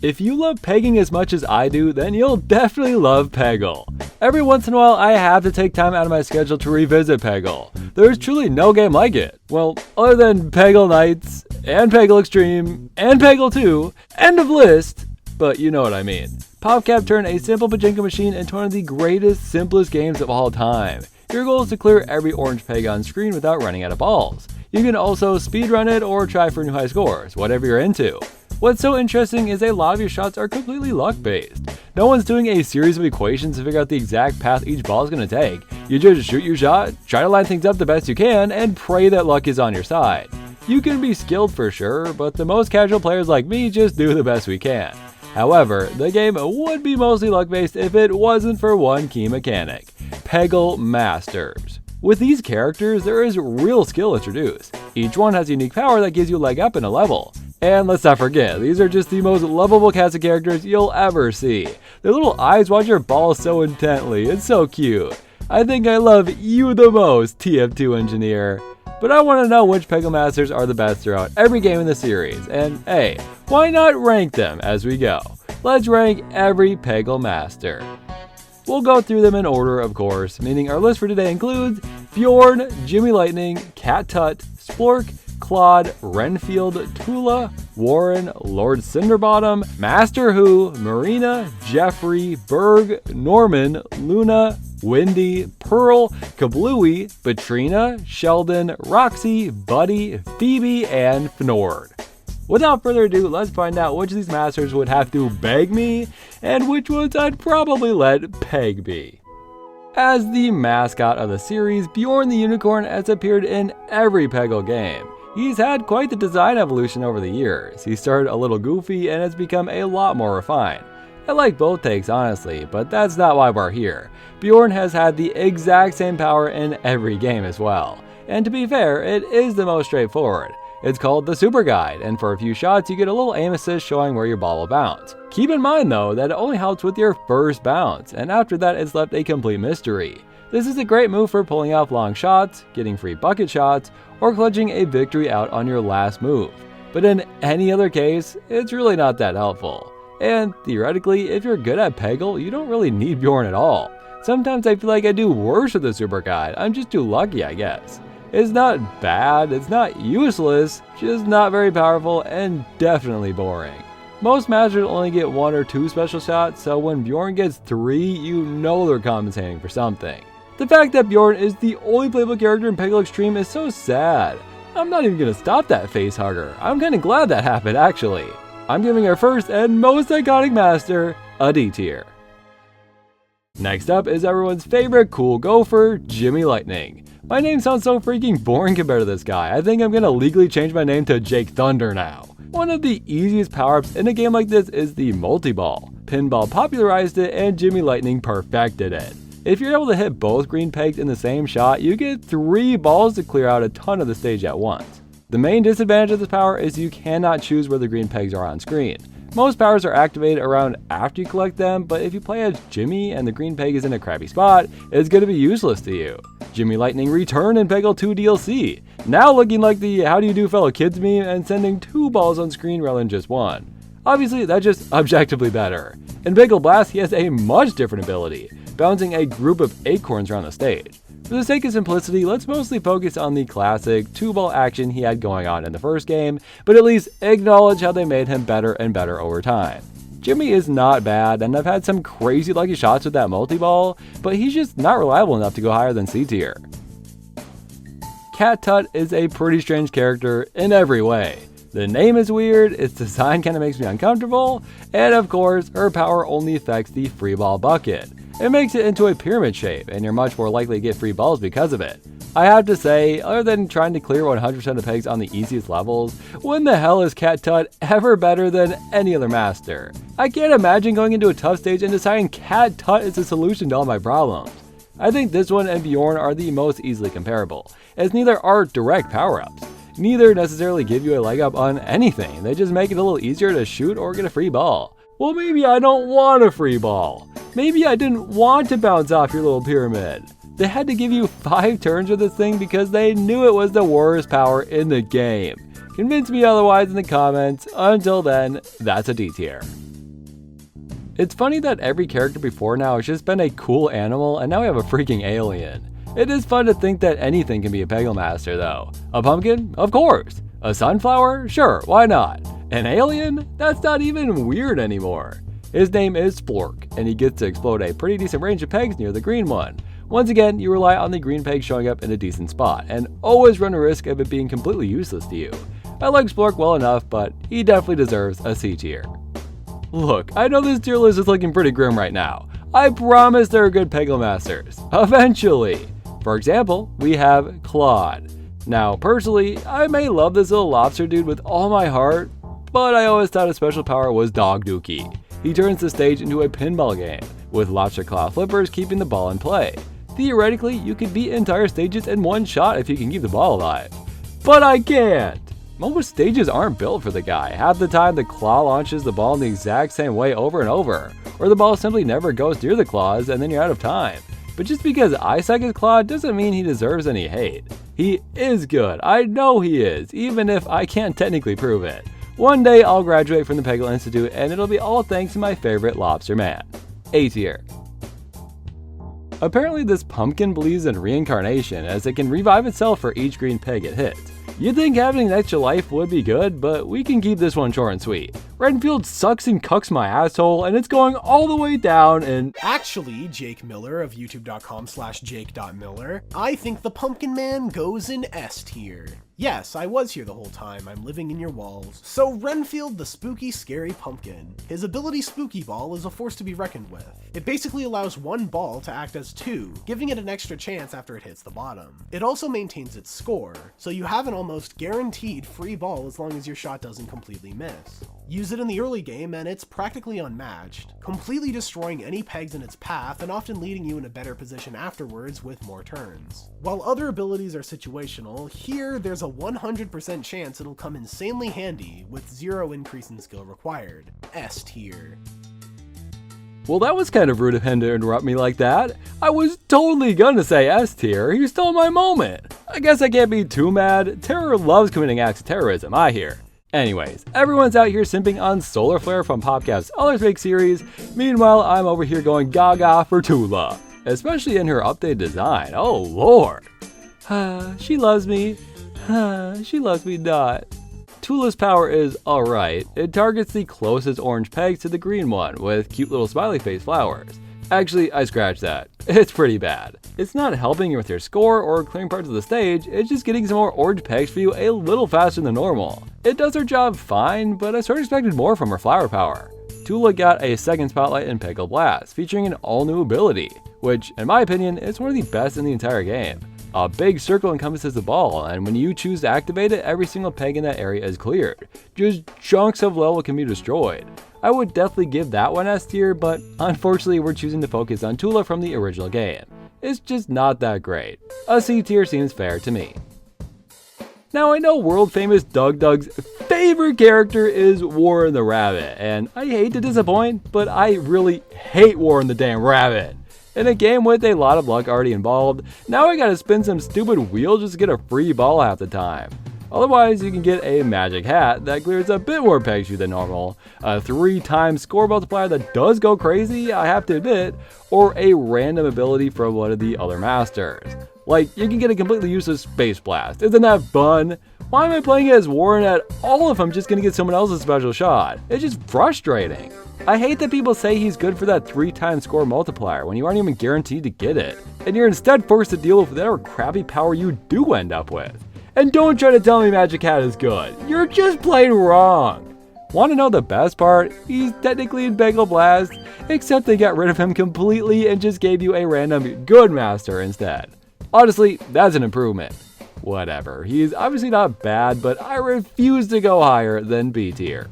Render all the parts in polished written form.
If you love pegging as much as I do, then you'll definitely love Peggle. Every once in a while, I have to take time out of my schedule to revisit Peggle. There's truly no game like it. Well, other than Peggle Nights, and Peggle Extreme, and Peggle 2, end of list, but you know what I mean. PopCap turned a simple pachinko machine into one of the greatest, simplest games of all time. Your goal is to clear every orange peg on screen without running out of balls. You can also speedrun it or try for new high scores, whatever you're into. What's so interesting is a lot of your shots are completely luck-based. No one's doing a series of equations to figure out the exact path each ball is going to take. You just shoot your shot, try to line things up the best you can, and pray that luck is on your side. You can be skilled for sure, but the most casual players like me just do the best we can. However, the game would be mostly luck-based if it wasn't for one key mechanic: Peggle Masters. With these characters, there is real skill introduced. Each one has a unique power that gives you a leg up in a level. And let's not forget, these are just the most lovable cast of characters you'll ever see. Their little eyes watch your ball so intently, it's so cute. I think I love you the most, TF2 engineer. But I want to know which Peggle Masters are the best throughout every game in the series, and hey, why not rank them as we go? Let's rank every Peggle Master. We'll go through them in order, of course, meaning our list for today includes Bjorn, Jimmy Lightning, Cat Tut, Splork, Claude, Renfield, Tula, Warren, Lord Cinderbottom, Master Who, Marina, Jeffrey, Berg, Gnorman, Luna, Windy, Pearl, Kablooey, Batrina, Shelldon, Roxy, Buddy, Phoebee, and Fnord. Without further ado, let's find out which of these masters would have to beg me, and which ones I'd probably let peg be. As the mascot of the series, Bjorn the Unicorn has appeared in every Peggle game. He's had quite the design evolution over the years. He started a little goofy and has become a lot more refined. I like both takes honestly, but that's not why we're here. Bjorn has had the exact same power in every game as well. And to be fair, it is the most straightforward. It's called the Super Guide, and for a few shots you get a little aim assist showing where your ball will bounce. Keep in mind though that it only helps with your first bounce, and after that it's left a complete mystery. This is a great move for pulling off long shots, getting free bucket shots, or clutching a victory out on your last move. But in any other case, it's really not that helpful. And theoretically, if you're good at Peggle, you don't really need Bjorn at all. Sometimes I feel like I do worse with the Super Guide, I'm just too lucky I guess. It's not bad, it's not useless, just not very powerful and definitely boring. Most masters only get 1 or 2 special shots, so when Bjorn gets 3, you know they're compensating for something. The fact that Bjorn is the only playable character in Peggle Extreme is so sad. I'm not even gonna stop that face hugger. I'm kinda glad that happened actually. I'm giving our first and most iconic master a D tier. Next up is everyone's favorite cool gopher, Jimmy Lightning. My name sounds so freaking boring compared to this guy. I think I'm gonna legally change my name to Jake Thunder now. One of the easiest power-ups in a game like this is the multi-ball. Pinball popularized it and Jimmy Lightning perfected it. If you're able to hit both green pegs in the same shot, you get 3 balls to clear out a ton of the stage at once. The main disadvantage of this power is you cannot choose where the green pegs are on screen. Most powers are activated around after you collect them, but if you play as Jimmy and the green peg is in a crappy spot, it's going to be useless to you. Jimmy Lightning returned in Peggle 2 DLC, now looking like the how do you do fellow kids meme and sending 2 balls on screen rather than just 1. Obviously, that's just objectively better. In Peggle Blast, he has a much different ability, bouncing a group of acorns around the stage. For the sake of simplicity, let's mostly focus on the classic 2-ball action he had going on in the first game, but at least acknowledge how they made him better and better over time. Jimmy is not bad, and I've had some crazy lucky shots with that multi-ball, but he's just not reliable enough to go higher than C tier. Cat Tut is a pretty strange character in every way. The name is weird, its design kinda makes me uncomfortable, and of course, her power only affects the free ball bucket. It makes it into a pyramid shape, and you're much more likely to get free balls because of it. I have to say, other than trying to clear 100% of pegs on the easiest levels, when the hell is Cat Tut ever better than any other master? I can't imagine going into a tough stage and deciding Cat Tut is the solution to all my problems. I think this one and Bjorn are the most easily comparable, as neither are direct power-ups. Neither necessarily give you a leg up on anything, they just make it a little easier to shoot or get a free ball. Well, maybe I don't want a free ball. Maybe I didn't want to bounce off your little pyramid. They had to give you 5 turns with this thing because they knew it was the worst power in the game. Convince me otherwise in the comments. Until then, that's a D tier. It's funny that every character before now has just been a cool animal, and now we have a freaking alien. It is fun to think that anything can be a Peggle Master though. A pumpkin? Of course. A sunflower? Sure, why not? An alien? That's not even weird anymore. His name is Splork, and he gets to explode a pretty decent range of pegs near the green one. Once again, you rely on the green peg showing up in a decent spot, and always run a risk of it being completely useless to you. I like Splork well enough, but he definitely deserves a C tier. Look, I know this tier list is looking pretty grim right now. I promise there are good Peggle Masters. Eventually. For example, we have Claude. Now, personally, I may love this little lobster dude with all my heart, but I always thought his special power was Dog Dookie. He turns the stage into a pinball game, with lobster claw flippers keeping the ball in play. Theoretically, you could beat entire stages in one shot if you can keep the ball alive. But I can't! Most stages aren't built for the guy. Half the time the claw launches the ball in the exact same way over and over, or the ball simply never goes near the claws and then you're out of time. But just because I suck at Claude doesn't mean he deserves any hate. He is good, I know he is, even if I can't technically prove it. One day I'll graduate from the Peggle Institute and it'll be all thanks to my favorite lobster man. A tier. Apparently this pumpkin believes in reincarnation, as it can revive itself for each green peg it hits. You'd think having an extra life would be good, but we can keep this one short and sweet. Renfield sucks and cucks my asshole, and it's going all the way down, and actually, Jake Miller of youtube.com/jake.miller, I think the Pumpkin Man goes in S tier. Yes, I was here the whole time, I'm living in your walls. So Renfield the spooky scary pumpkin. His ability Spooky Ball is a force to be reckoned with. It basically allows one ball to act as two, giving it an extra chance after it hits the bottom. It also maintains its score, so you have an almost guaranteed free ball as long as your shot doesn't completely miss. Use it in the early game and it's practically unmatched, completely destroying any pegs in its path and often leading you in a better position afterwards with more turns. While other abilities are situational, here there's a 100% chance it'll come insanely handy with 0 increase in skill required. S tier. Well, that was kind of rude of him to interrupt me like that. I was totally gonna say S tier, he stole my moment. I guess I can't be too mad. Terror loves committing acts of terrorism, I hear. Anyways, everyone's out here simping on Solar Flare from PopCap's other big series. Meanwhile, I'm over here going gaga for Tula, especially in her updated design. Oh lord. She loves me. She loves me not. Tula's power is alright. It targets the closest orange pegs to the green one with cute little smiley face flowers. Actually, I scratched that. It's pretty bad. It's not helping you with your score or clearing parts of the stage, it's just getting some more orange pegs for you a little faster than normal. It does her job fine, but I sort of expected more from her flower power. Tula got a second spotlight in Peggle Blast, featuring an all-new ability, which, in my opinion, is one of the best in the entire game. A big circle encompasses the ball, and when you choose to activate it, every single peg in that area is cleared. Just chunks of level can be destroyed. I would definitely give that one S tier, but unfortunately we're choosing to focus on Tula from the original game. It's just not that great. A C tier seems fair to me. Now I know world famous Doug's favorite character is Warren the Rabbit, and I hate to disappoint, but I really hate Warren the damn Rabbit. In a game with a lot of luck already involved, now I gotta spin some stupid wheel just to get a free ball half the time. Otherwise, you can get a magic hat that clears a bit more pegs than normal, a 3-time score multiplier that does go crazy, I have to admit, or a random ability from one of the other masters. Like, you can get a completely useless Space Blast. Isn't that fun? Why am I playing as Warren at all if I'm just gonna get someone else's special shot? It's just frustrating. I hate that people say he's good for that 3-time score multiplier when you aren't even guaranteed to get it, and you're instead forced to deal with whatever crappy power you do end up with. And don't try to tell me Magic Hat is good. You're just plain wrong. Want to know the best part? He's technically in Peggle Blast, except they got rid of him completely and just gave you a random good master instead. Honestly, that's an improvement. Whatever, he's obviously not bad, but I refuse to go higher than B tier.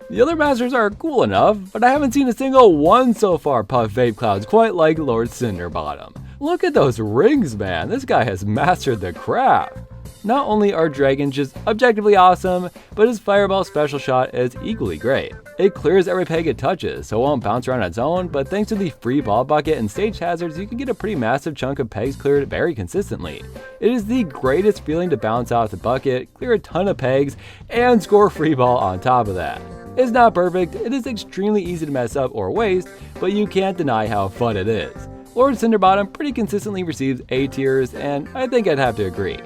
The other masters are cool enough, but I haven't seen a single one so far puff vape clouds quite like Lord Cinderbottom. Look at those rings, man, this guy has mastered the craft. Not only are dragons just objectively awesome, but his fireball special shot is equally great. It clears every peg it touches, so it won't bounce around on its own, but thanks to the free ball bucket and stage hazards, you can get a pretty massive chunk of pegs cleared very consistently. It is the greatest feeling to bounce out the bucket, clear a ton of pegs, and score free ball on top of that. It's not perfect, it is extremely easy to mess up or waste, but you can't deny how fun it is. Lord Cinderbottom pretty consistently receives A tiers, and I think I'd have to agree.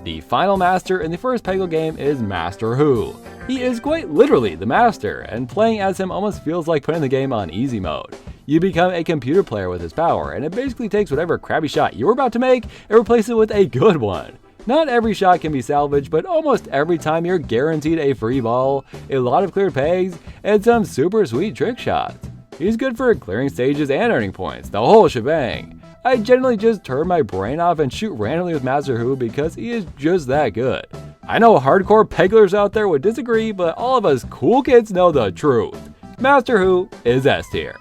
The final master in the first Peggle game is Master Who. He is quite literally the master, and playing as him almost feels like putting the game on easy mode. You become a computer player with his power, and it basically takes whatever crappy shot you were about to make and replaces it with a good one. Not every shot can be salvaged, but almost every time you're guaranteed a free ball, a lot of cleared pegs, and some super sweet trick shots. He's good for clearing stages and earning points, the whole shebang. I generally just turn my brain off and shoot randomly with Master Who because he is just that good. I know hardcore Pegglers out there would disagree, but all of us cool kids know the truth. Master Who is S tier.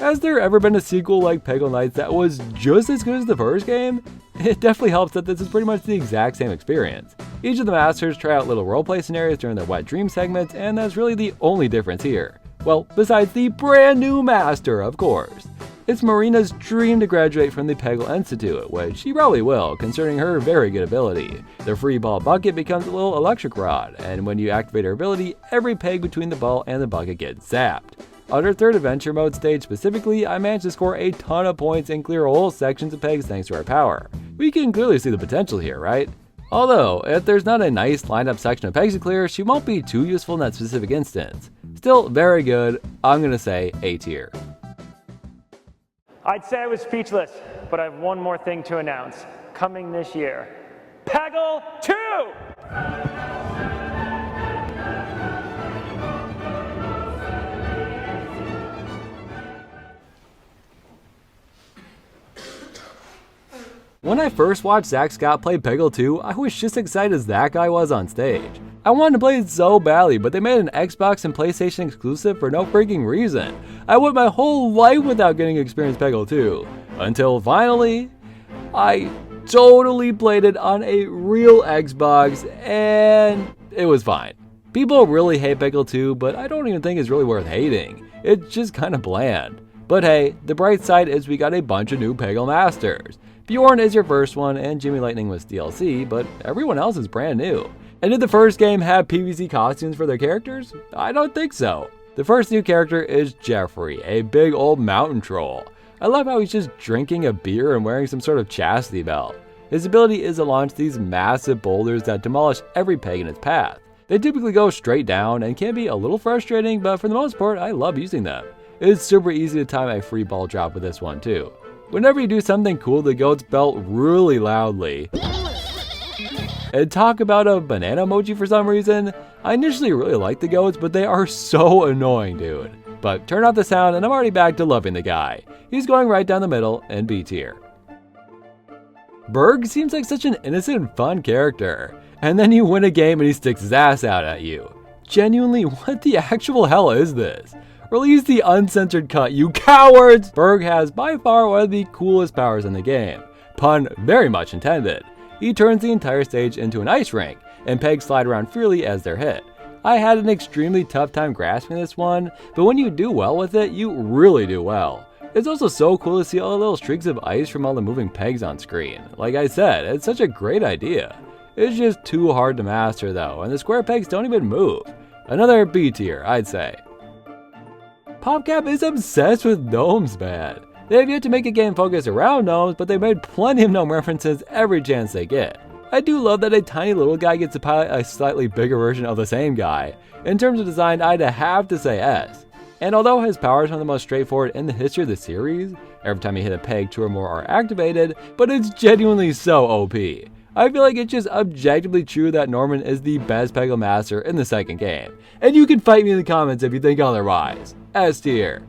Has there ever been a sequel like Peggle Knights that was just as good as the first game? It definitely helps that this is pretty much the exact same experience. Each of the masters try out little roleplay scenarios during their wet dream segments, and that's really the only difference here. Well, besides the brand new master, of course. It's Marina's dream to graduate from the Peggle Institute, which she probably will, considering her very good ability. The free ball bucket becomes a little electric rod, and when you activate her ability, every peg between the ball and the bucket gets zapped. On her third adventure mode stage specifically, I managed to score a ton of points and clear whole sections of pegs thanks to her power. We can clearly see the potential here, right? Although, if there's not a nice lined up section of pegs to clear, she won't be too useful in that specific instance. Still very good, I'm gonna say A tier. I'd say I was speechless, but I have one more thing to announce. Coming this year, Peggle-tuber! When I first watched Zach Scott play Peggle 2, I was just excited as that guy was on stage. I wanted to play it so badly, but they made an Xbox and PlayStation exclusive for no freaking reason. I went my whole life without getting to experience Peggle 2, until finally, I totally played it on a real Xbox, and it was fine. People really hate Peggle 2, but I don't even think it's really worth hating. It's just kinda bland. But hey, the bright side is we got a bunch of new Peggle Masters. Bjorn is your first one, and Jimmy Lightning was DLC, but everyone else is brand new. And did the first game have PVC costumes for their characters? I don't think so. The first new character is Jeffrey, a big old mountain troll. I love how he's just drinking a beer and wearing some sort of chastity belt. His ability is to launch these massive boulders that demolish every peg in its path. They typically go straight down and can be a little frustrating, but for the most part, I love using them. It's super easy to time a free ball drop with this one too. Whenever you do something cool, the goats belt really loudly. And talk about a banana emoji for some reason. I initially really liked the goats, but they are so annoying, dude. But turn off the sound and I'm already back to loving the guy. He's going right down the middle in B tier. Berg seems like such an innocent and fun character. And then you win a game and he sticks his ass out at you. Genuinely, what the actual hell is this? Release the uncensored cut, you cowards! Berg has by far one of the coolest powers in the game. Pun very much intended. He turns the entire stage into an ice rink, and pegs slide around freely as they're hit. I had an extremely tough time grasping this one, but when you do well with it, you really do well. It's also so cool to see all the little streaks of ice from all the moving pegs on screen. Like I said, it's such a great idea. It's just too hard to master though, and the square pegs don't even move. Another B tier, I'd say. PopCap is obsessed with gnomes, man. They have yet to make a game focused around gnomes, but they made plenty of gnome references every chance they get. I do love that a tiny little guy gets to pilot a slightly bigger version of the same guy. In terms of design, I'd have to say S. And although his powers are the most straightforward in the history of the series, every time you hit a peg, 2 or more are activated, but it's genuinely so OP. I feel like it's just objectively true that Gnorman is the best Peggle Master in the second game. And you can fight me in the comments if you think otherwise. S tier.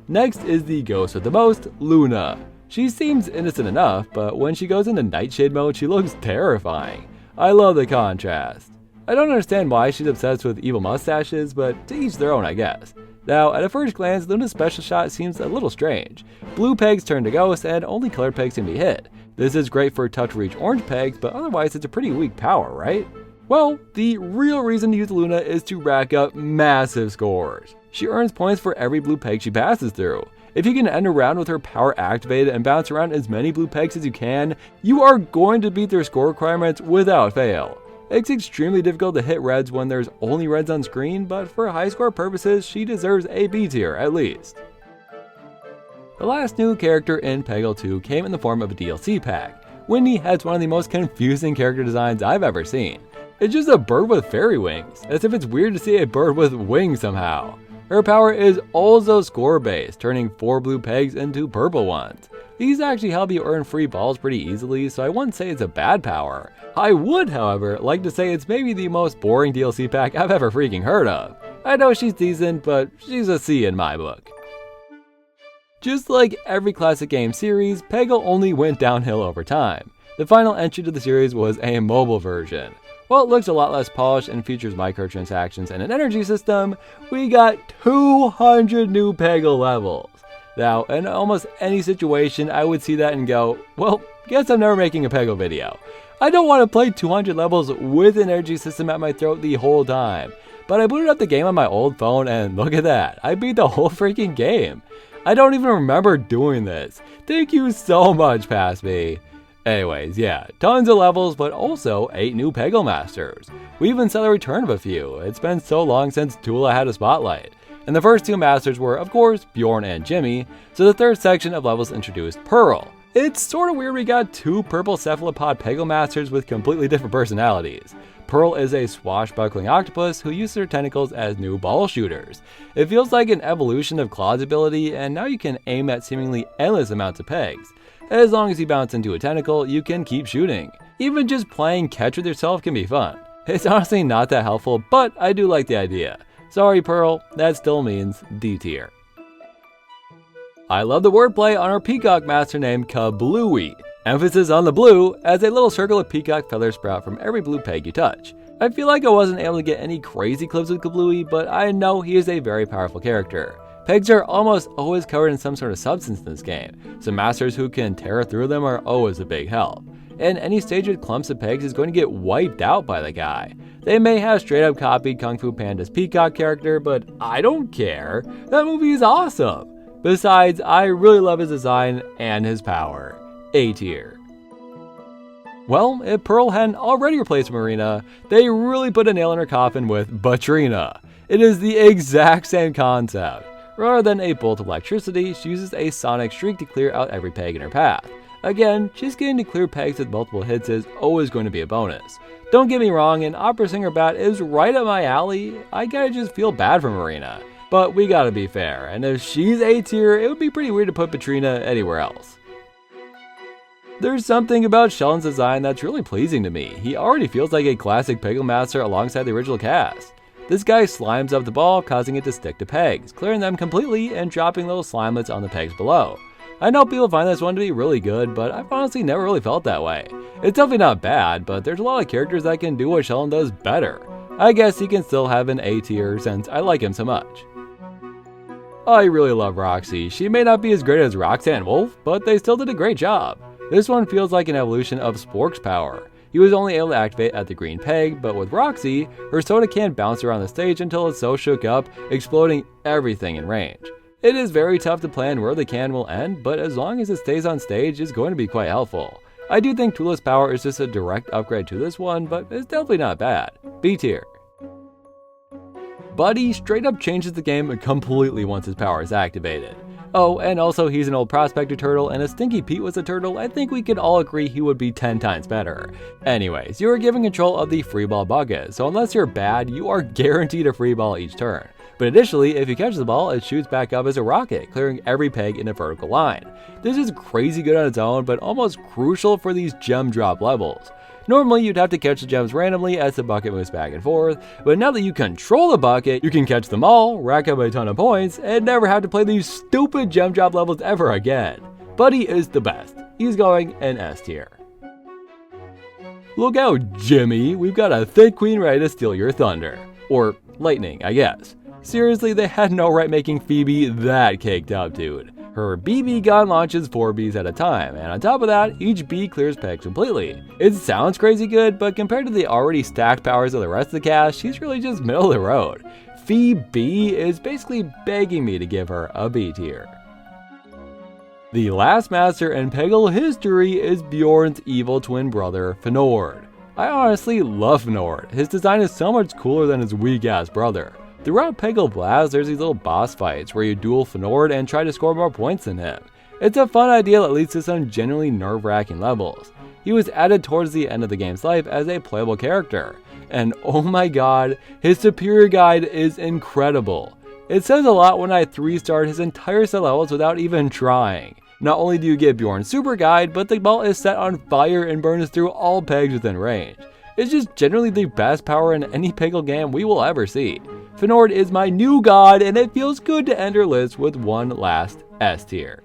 Next is the ghost with the most, Luna. She seems innocent enough, but when she goes into Nightshade mode, she looks terrifying. I love the contrast. I don't understand why she's obsessed with evil mustaches, but to each their own, I guess. Now, at a first glance, Luna's special shot seems a little strange. Blue pegs turn to ghosts, and only colored pegs can be hit. This is great for tough to reach orange pegs, but otherwise it's a pretty weak power, right? Well, the real reason to use Luna is to rack up massive scores. She earns points for every blue peg she passes through. If you can end a round with her power activated and bounce around as many blue pegs as you can, you are going to beat their score requirements without fail. It's extremely difficult to hit reds when there's only reds on screen, but for high score purposes, she deserves a B tier at least. The last new character in Peggle 2 came in the form of a DLC pack. Winnie has one of the most confusing character designs I've ever seen. It's just a bird with fairy wings, as if it's weird to see a bird with wings somehow. Her power is also score-based, turning 4 blue pegs into purple ones. These actually help you earn free balls pretty easily, so I wouldn't say it's a bad power. I would, however, like to say it's maybe the most boring DLC pack I've ever freaking heard of. I know she's decent, but she's a C in my book. Just like every classic game series, Peggle only went downhill over time. The final entry to the series was a mobile version. While it looks a lot less polished and features microtransactions and an energy system, we got 200 new Peggle levels. Now, in almost any situation, I would see that and go, well, guess I'm never making a Peggle video. I don't want to play 200 levels with an energy system at my throat the whole time. But I booted up the game on my old phone and look at that, I beat the whole freaking game. I don't even remember doing this. Thank you so much, Past Me. Anyways, yeah, tons of levels, but also 8 new Peggle Masters. We even saw the return of a few. It's been so long since Tula had a spotlight. And the first 2 masters were, of course, Bjorn and Jimmy, so the third section of levels introduced Pearl. It's sort of weird we got 2 purple cephalopod Peggle Masters with completely different personalities. Pearl is a swashbuckling octopus who uses her tentacles as new ball shooters. It feels like an evolution of Claude's ability, and now you can aim at seemingly endless amounts of pegs. As long as you bounce into a tentacle, you can keep shooting. Even just playing catch with yourself can be fun. It's honestly not that helpful, but I do like the idea. Sorry Pearl, that still means D tier. I love the wordplay on our peacock master named Kablooey. Emphasis on the blue, as a little circle of peacock feathers sprout from every blue peg you touch. I feel like I wasn't able to get any crazy clips with Kablooey, but I know he is a very powerful character. Pegs are almost always covered in some sort of substance in this game, so masters who can tear through them are always a big help. And any stage with clumps of pegs is going to get wiped out by the guy. They may have straight up copied Kung Fu Panda's peacock character, but I don't care. That movie is awesome. Besides, I really love his design and his power. A tier. Well, if Pearl hadn't already replaced Marina, they really put a nail in her coffin with Batrina. It is the exact same concept. Rather than a bolt of electricity, she uses a sonic streak to clear out every peg in her path. Again, just getting to clear pegs with multiple hits is always going to be a bonus. Don't get me wrong, an opera singer bat is right up my alley. I gotta just feel bad for Marina. But we gotta be fair, and if she's A tier, it would be pretty weird to put Batrina anywhere else. There's something about Shelldon's design that's really pleasing to me. He already feels like a classic Peggle Master alongside the original cast. This guy slimes up the ball, causing it to stick to pegs, clearing them completely and dropping little slimelets on the pegs below. I know people find this one to be really good, but I've honestly never really felt that way. It's definitely not bad, but there's a lot of characters that can do what Shelldon does better. I guess he can still have an A tier since I like him so much. I really love Roxy. She may not be as great as Roxanne Wolf, but they still did a great job. This one feels like an evolution of Splork's power. He was only able to activate at the green peg, but with Roxy, her soda can bounce around the stage until it's so shook up, exploding everything in range. It is very tough to plan where the can will end, but as long as it stays on stage, it's going to be quite helpful. I do think Tula's power is just a direct upgrade to this one, but it's definitely not bad. B tier. Buddy straight up changes the game completely once his power is activated. Oh, and also he's an old prospector turtle, and if Stinky Pete was a turtle, I think we could all agree he would be 10 times better. Anyways, you are given control of the free ball bucket, so unless you're bad, you are guaranteed a free ball each turn. But additionally, if you catch the ball, it shoots back up as a rocket, clearing every peg in a vertical line. This is crazy good on its own, but almost crucial for these gem drop levels. Normally, you'd have to catch the gems randomly as the bucket moves back and forth, but now that you control the bucket, you can catch them all, rack up a ton of points, and never have to play these stupid gem drop levels ever again. Buddy is the best. He's going in S tier. Look out, Jimmy, we've got a thick queen ready to steal your thunder. Or lightning, I guess. Seriously, they had no right making Phoebee that caked up, dude. Her BB gun launches 4 Bs at a time, and on top of that, each B clears pegs completely. It sounds crazy good, but compared to the already stacked powers of the rest of the cast, she's really just middle of the road. Phoebee is basically begging me to give her a B tier. The last master in Peggle history is Bjorn's evil twin brother, Fnord. I honestly love Fnord. His design is so much cooler than his weak ass brother. Throughout Peggle Blast, there's these little boss fights where you duel Fnord and try to score more points than him. It's a fun idea that leads to some genuinely nerve-wracking levels. He was added towards the end of the game's life as a playable character, and oh my god, his superior guide is incredible. It says a lot when I 3-starred his entire set levels without even trying. Not only do you get Bjorn's super guide, but the ball is set on fire and burns through all pegs within range. It's just generally the best power in any Peggle game we will ever see. Fnord is my new god, and it feels good to end our list with one last S tier.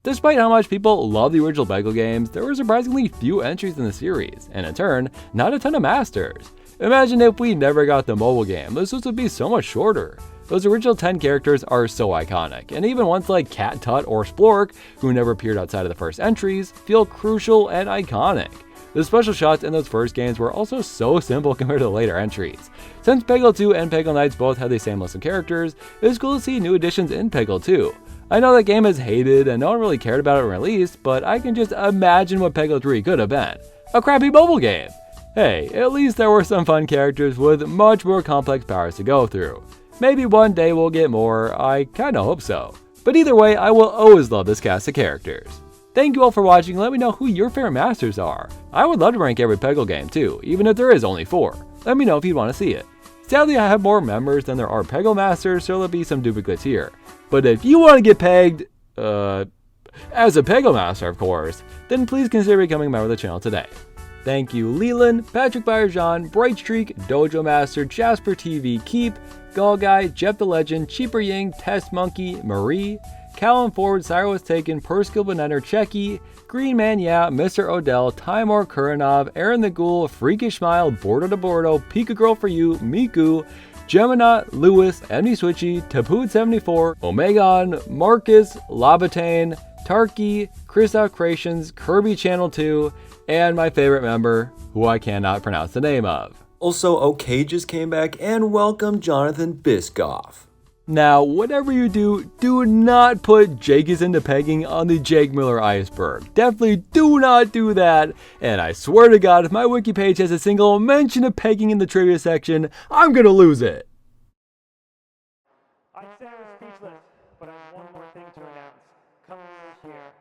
Despite how much people love the original Peggle games, there were surprisingly few entries in the series, and in turn, not a ton of masters. Imagine if we never got the mobile game, this list would be so much shorter. Those original 10 characters are so iconic, and even ones like Cat Tut or Splork, who never appeared outside of the first entries, feel crucial and iconic. The special shots in those first games were also so simple compared to the later entries. Since Peggle 2 and Peggle Knights both had the same list of characters, it is cool to see new additions in Peggle 2. I know that game is hated and no one really cared about it when released, but I can just imagine what Peggle 3 could have been. A crappy mobile game! Hey, at least there were some fun characters with much more complex powers to go through. Maybe one day we'll get more, I kinda hope so. But either way, I will always love this cast of characters. Thank you all for watching, let me know who your favorite masters are. I would love to rank every Peggle game too, even if there is only 4. Let me know if you'd want to see it. Sadly, I have more members than there are Peggle Masters, so there'll be some duplicates here. But if you want to get pegged, as a Peggle Master of course, then please consider becoming a member of the channel today. Thank you Leland, Patrick Byerjon, Bright Streak, Dojo Master, Jasper TV, Keep, Gall Guy, Jeff the Legend, Cheaper Ying, Test Monkey, Marie, Callum Forward, Cyril was taken, Perskill Banana, Checky, Green Man Yeah, Mr. Odell, Timor Kuranov, Aaron the Ghoul, Freakish Smile, Bordo to Bordo, Pika Girl for You, Miku, Gemini, Lewis, Emmy Switchy, Tapood74, Omegon, Marcus, Labatane, Tarky, Chris Out Creations, Kirby Channel 2, and my favorite member, who I cannot pronounce the name of. Also, OK just came back, and welcome Jonathan Biscoff. Now, whatever you do, do not put Jake is into pegging on the Jake Miller iceberg. Definitely do not do that. And I swear to God, if my wiki page has a single mention of pegging in the trivia section, I'm gonna lose it. I'd say I was speechless, but I have one more thing to announce. Coming this year,